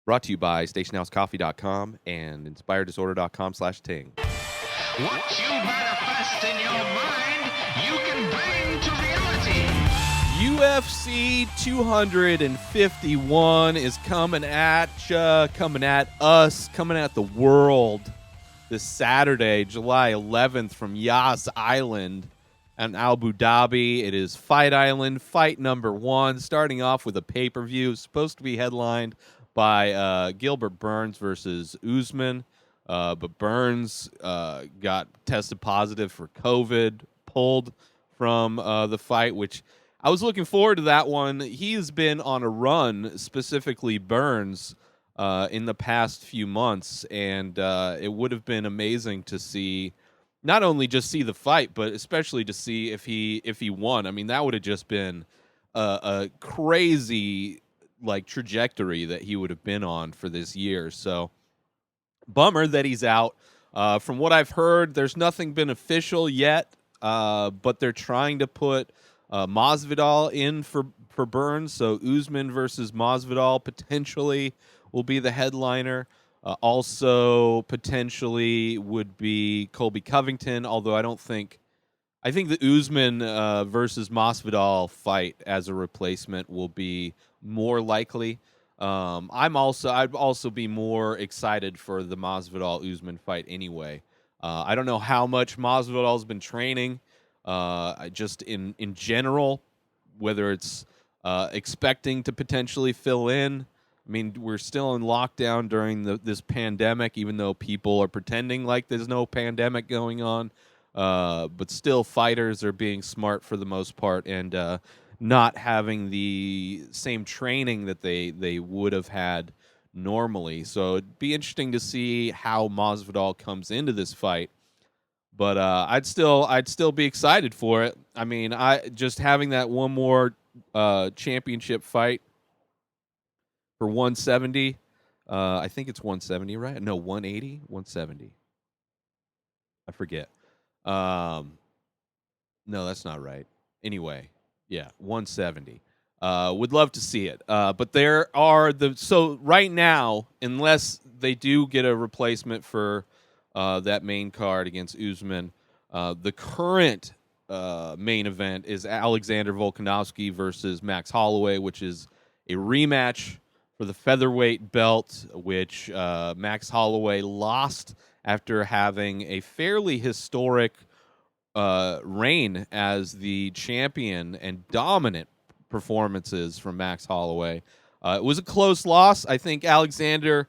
Brought to you by stationhousecoffee.com and inspireddisorder.com/ting. What you manifest in your mind, you can bring to reality. UFC 251 is coming at ya, coming at us, coming at the world this Saturday, July 11th from Yas Island in Abu Dhabi. It is Fight Island, fight number 1, starting off with a pay-per-view. Supposed to be headlined by Gilbert Burns versus Usman. But Burns got tested positive for COVID, pulled from the fight, which I was looking forward to that one. He has been on a run, specifically Burns, in the past few months, and it would have been amazing to see, not only just see the fight, but especially to see if he won. I mean, that would have just been a crazy trajectory that he would have been on for this year. So bummer that he's out. From what I've heard, there's nothing been official yet, but they're trying to put Masvidal in for Burns. So Usman versus Masvidal potentially will be the headliner. Also potentially would be Colby Covington, although I think the Usman versus Masvidal fight as a replacement will be more likely. I'd also be more excited for the Masvidal Usman fight anyway. I don't know how much Masvidal's been training, just in general, whether it's expecting to potentially fill in. I mean, we're still in lockdown during this pandemic, even though people are pretending like there's no pandemic going on. But still, fighters are being smart for the most part and not having the same training that they would have had normally. So it'd be interesting to see how Masvidal comes into this fight. But I'd still be excited for it. I mean, just having that one more championship fight for 170. I think it's 170, right? No, 180, 170. I forget. No, that's not right. Anyway, yeah, 170. Would love to see it. But there are so right now, unless they do get a replacement for that main card against Usman, the current main event is Alexander Volkanovski versus Max Holloway, which is a rematch for the featherweight belt, which Max Holloway lost after having a fairly historic reign as the champion and dominant performances from Max Holloway. It was a close loss. I think Alexander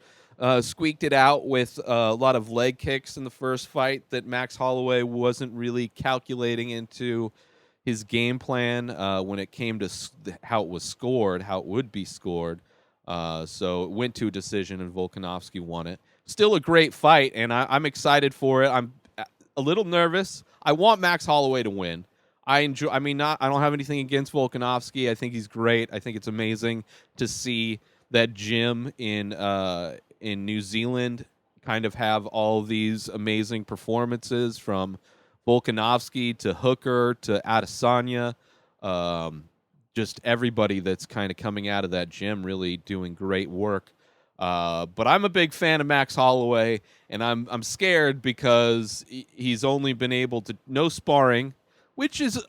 squeaked it out with a lot of leg kicks in the first fight that Max Holloway wasn't really calculating into his game plan when it came to how it was scored, how it would be scored. So it went to a decision, and Volkanovski won it. Still a great fight, and I'm excited for it. I'm a little nervous. I want Max Holloway to win. I don't have anything against Volkanovski. I think he's great. I think it's amazing to see that gym in New Zealand kind of have all these amazing performances, from Volkanovski to Hooker to Adesanya. Just everybody that's kind of coming out of that gym really doing great work. But I'm a big fan of Max Holloway, and I'm scared because he's only been able to no sparring, which is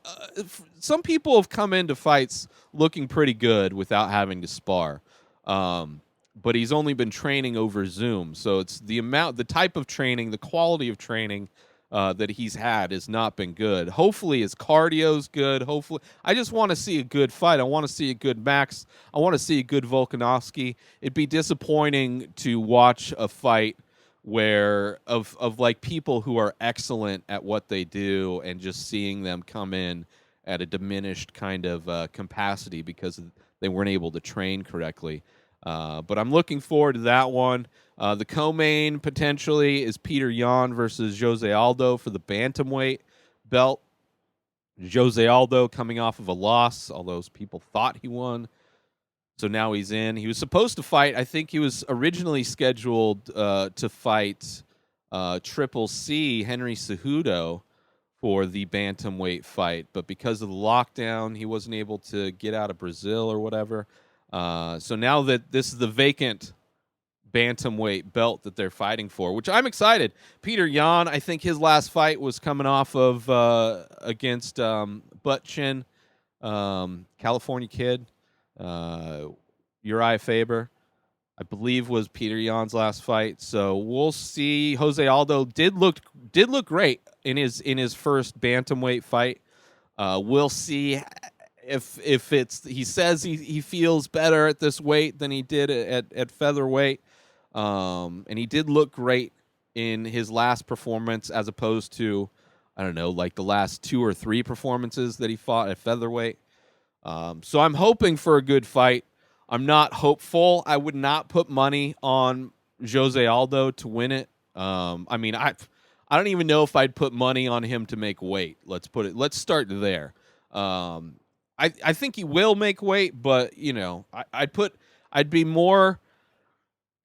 some people have come into fights looking pretty good without having to spar. But he's only been training over Zoom, so it's the type of training, the quality of training that he's had has not been good. Hopefully his cardio's good. Hopefully, I just want to see a good fight. I want to see a good Max. I want to see a good Volkanovski. It'd be disappointing to watch a fight where of people who are excellent at what they do and just seeing them come in at a diminished kind of capacity because they weren't able to train correctly. But I'm looking forward to that one. The co-main potentially is Peter Yan versus Jose Aldo for the bantamweight belt. Jose Aldo coming off of a loss, although people thought he won. So now he's in. He was supposed to fight. I think he was originally scheduled to fight Triple C, Henry Cejudo, for the bantamweight fight. But because of the lockdown, he wasn't able to get out of Brazil or whatever. So now that this is the vacant bantamweight belt that they're fighting for, which I'm excited. Peter Yan, I think his last fight was coming off of against Butt Chin, California kid, Uriah Faber, I believe was Peter Yan's last fight. So we'll see. Jose Aldo did look great in his first bantamweight fight. We'll see if it's, he says he feels better at this weight than he did at featherweight. And he did look great in his last performance as opposed to, I don't know, like the last 2 or 3 performances that he fought at featherweight. So I'm hoping for a good fight. I'm not hopeful. I would not put money on Jose Aldo to win it. I mean, I don't even know if I'd put money on him to make weight. Let's start there. I think he will make weight, but you know, I'd be more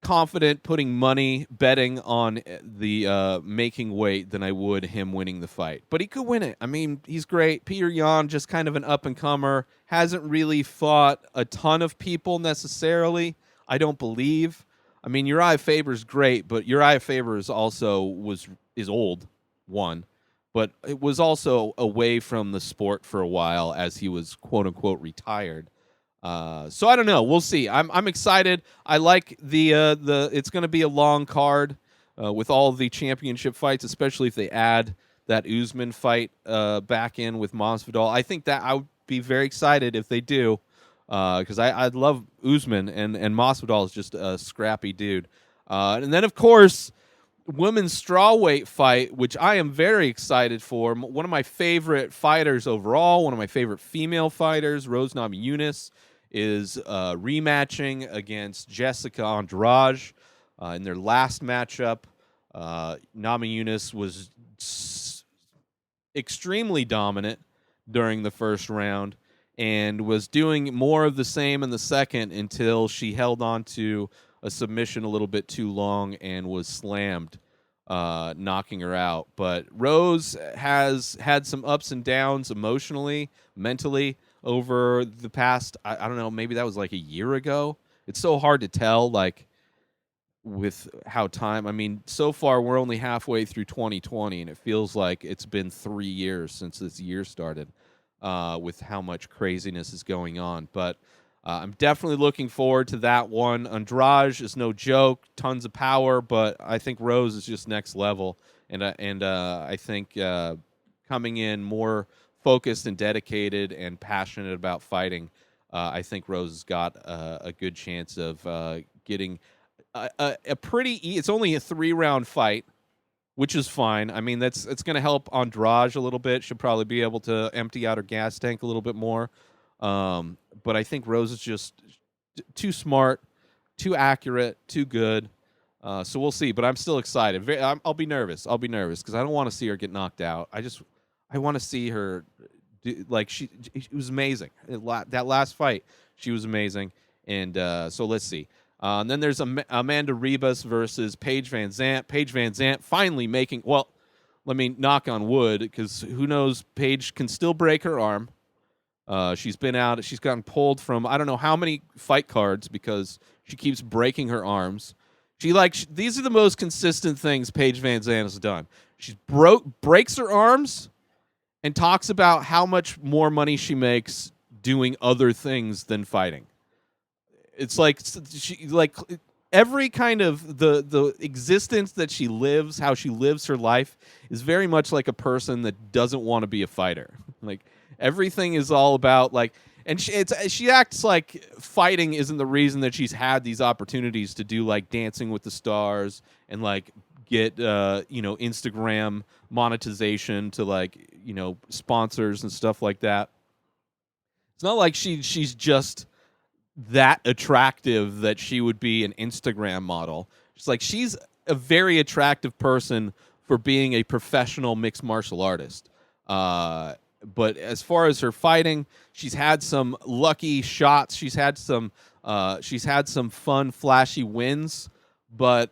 confident putting money betting on the making weight than I would him winning the fight. But he could win it. I mean, he's great. Peter Yan, just kind of an up-and-comer, hasn't really fought a ton of people necessarily, I don't believe. I mean, Uriah Faber's great, but Uriah Faber is old, one, but it was also away from the sport for a while as he was quote-unquote retired. So I don't know. We'll see. I'm excited. I like the it's going to be a long card with all the championship fights, especially if they add that Usman fight back in with Masvidal. I think that I would be very excited if they do, because I love Usman and Masvidal is just a scrappy dude. And then of course, women's strawweight fight, which I am very excited for. One of my favorite fighters overall, one of my favorite female fighters, Rose Namajunas, is rematching against Jessica Andrade in their last matchup. Namajunas was extremely dominant during the first round and was doing more of the same in the second until she held on to a submission a little bit too long and was slammed, knocking her out. But Rose has had some ups and downs emotionally, mentally, over the past, I don't know, maybe that was like a year ago. It's so hard to tell, like, with how time, I mean, so far we're only halfway through 2020, and it feels like it's been 3 years since this year started, with how much craziness is going on. But I'm definitely looking forward to that one. Andrade is no joke, tons of power, but I think Rose is just next level, and I think coming in more focused and dedicated and passionate about fighting, I think Rose has got a good chance of getting a pretty. It's only a 3-round fight, which is fine. I mean, it's going to help Andrade a little bit. She'll probably be able to empty out her gas tank a little bit more. But I think Rose is just too smart, too accurate, too good. So we'll see. But I'm still excited. I'll be nervous. Because I don't want to see her get knocked out. I want to see her do, like she was amazing. That last fight, she was amazing. And so let's see. And then there's Amanda Ribas versus Paige Van Zant. Paige Van Zant finally making, well, let me knock on wood, because who knows, Paige can still break her arm. She's been out. She's gotten pulled from I don't know how many fight cards because she keeps breaking her arms. These are the most consistent things Paige Van Zant has done. She breaks her arms and talks about how much more money she makes doing other things than fighting. It's like every kind of the existence that she lives, how she lives her life, is very much like a person that doesn't want to be a fighter. Like everything is all about like, and she acts like fighting isn't the reason that she's had these opportunities to do like Dancing with the Stars and like get Instagram monetization to like sponsors and stuff like that. It's not like she's just that attractive that she would be an Instagram model. It's like she's a very attractive person for being a professional mixed martial artist. But as far as her fighting, she's had some lucky shots. She's had some fun, flashy wins. But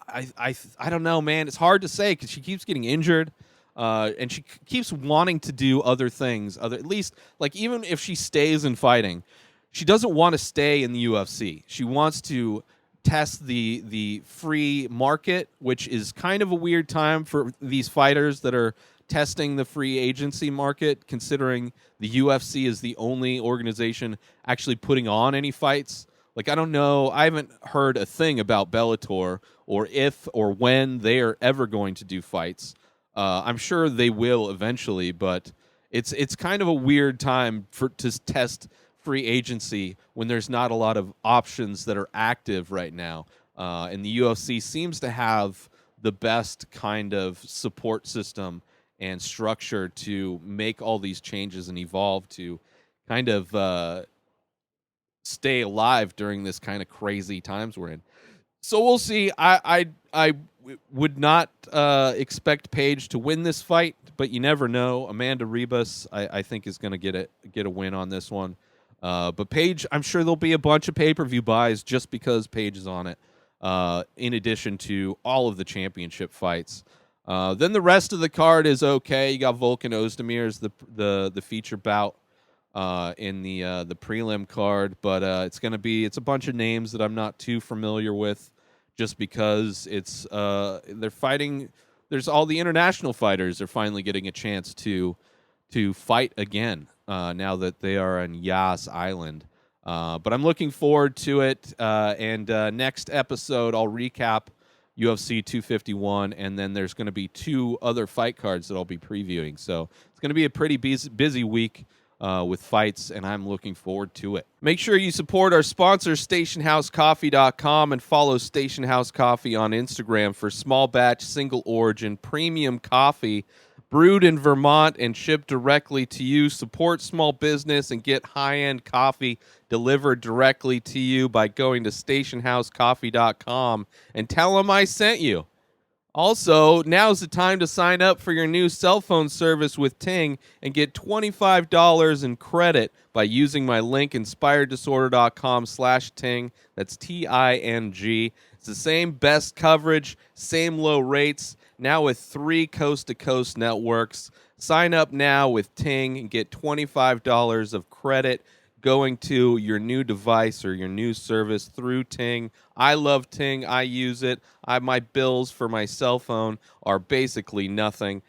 I don't know, man. It's hard to say because she keeps getting injured. And she keeps wanting to do other things. At least, like, even if she stays in fighting, she doesn't want to stay in the UFC. She wants to test the free market, which is kind of a weird time for these fighters that are testing the free agency market, considering the UFC is the only organization actually putting on any fights. Like, I don't know. I haven't heard a thing about Bellator or if or when they are ever going to do fights. I'm sure they will eventually, but it's kind of a weird time to test free agency when there's not a lot of options that are active right now. And the UFC seems to have the best kind of support system and structure to make all these changes and evolve to kind of stay alive during this kind of crazy times we're in. So we'll see. I would not expect Paige to win this fight, but you never know. Amanda Ribas, I think, is going to get a win on this one. But Paige, I'm sure there'll be a bunch of pay-per-view buys just because Paige is on it, in addition to all of the championship fights. Then the rest of the card is okay. You got Volkan Ozdemir as the feature bout in the prelim card, but it's a bunch of names that I'm not too familiar with, just because they're fighting. There's all the international fighters are finally getting a chance to fight again now that they are on Yas Island. But I'm looking forward to it. And next episode, I'll recap UFC 251, and then there's going to be 2 other fight cards that I'll be previewing. So it's going to be a pretty busy week with fights, and I'm looking forward to it. Make sure you support our sponsor, StationHouseCoffee.com, and follow Station House Coffee on Instagram for small batch, single origin, premium coffee brewed in Vermont and shipped directly to you. Support small business and get high-end coffee delivered directly to you by going to StationHouseCoffee.com and tell them I sent you. Also, now's the time to sign up for your new cell phone service with Ting and get $25 in credit by using my link, inspireddisorder.com/Ting. That's TING. It's the same best coverage, same low rates, now with 3 coast-to-coast networks. Sign up now with Ting and get $25 of credit going to your new device or your new service through Ting. I love Ting. I use it. My bills for my cell phone are basically nothing.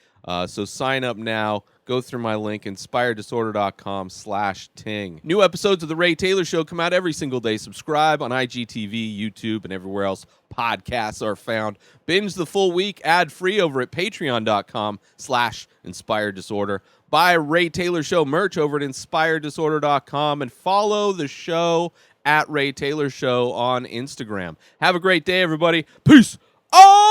So sign up now. Go through my link, inspireddisorder.com/Ting. New episodes of The Ray Taylor Show come out every single day. Subscribe on IGTV, YouTube, and everywhere else podcasts are found. Binge the full week ad-free over at patreon.com/inspireddisorder. Buy Ray Taylor Show merch over at inspireddisorder.com and follow the show at Ray Taylor Show on Instagram. Have a great day, everybody. Peace. Oh!